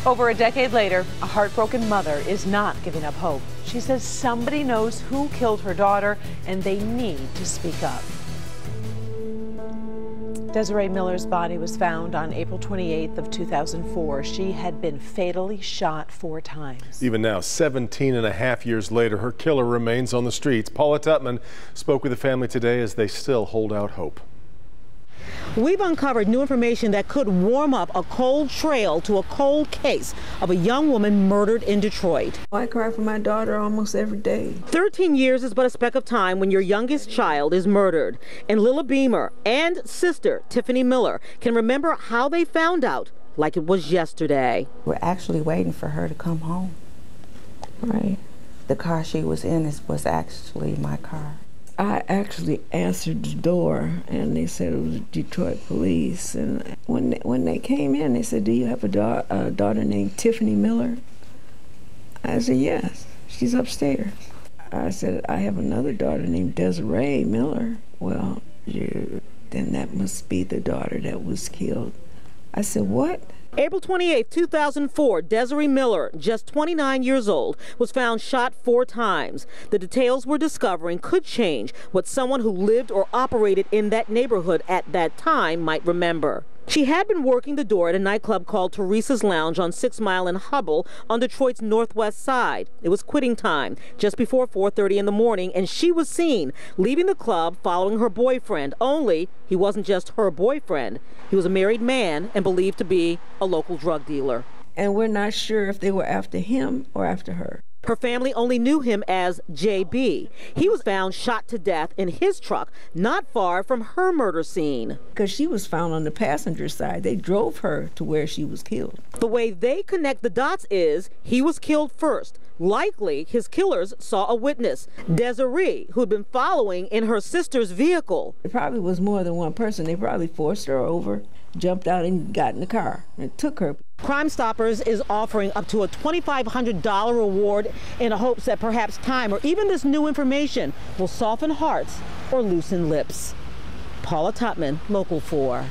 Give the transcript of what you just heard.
Over a decade later, a heartbroken mother is not giving up hope. She says somebody knows who killed her daughter and they need to speak up. Desiree Miller's body was found on April 28th of 2004. She had been fatally shot 4 times. Even now, 17 and a half years later, her killer remains on the streets. Paula Tutman spoke with the family today as they still hold out hope. We've uncovered new information that could warm up a cold trail to a cold case of a young woman murdered in Detroit. I cry for my daughter almost every day. 13 years is but a speck of time when your youngest child is murdered. And Lila Beamer and sister Tiffany Miller can remember how they found out like it was yesterday. We're actually waiting for her to come home. Right. The car she was in was actually my car. I actually answered the door, and they said it was Detroit police. And when they came in, they said, "Do you have a daughter named Tiffany Miller?" I said, "Yes, she's upstairs." I said, "I have another daughter named Desiree Miller." "Well, then that must be the daughter that was killed." I said, "What?" April 28, 2004, Desiree Miller, just 29 years old, was found shot 4 times. The details we're discovering could change what someone who lived or operated in that neighborhood at that time might remember. She had been working the door at a nightclub called Teresa's Lounge on 6 Mile and Hubble on Detroit's northwest side. It was quitting time, just before 4:30 in the morning, and she was seen leaving the club following her boyfriend, only he wasn't just her boyfriend. He was a married man and believed to be a local drug dealer. And we're not sure if they were after him or after her. Her family only knew him as JB. He was found shot to death in his truck not far from her murder scene. Because she was found on the passenger side. They drove her to where she was killed. The way they connect the dots is he was killed first. Likely, his killers saw a witness, Desiree, who'd been following in her sister's vehicle. It probably was more than one person. They probably forced her over, jumped out and got in the car and took her. Crime Stoppers is offering up to a $2,500 reward in hopes that perhaps time or even this new information will soften hearts or loosen lips. Paula Tutman, Local 4.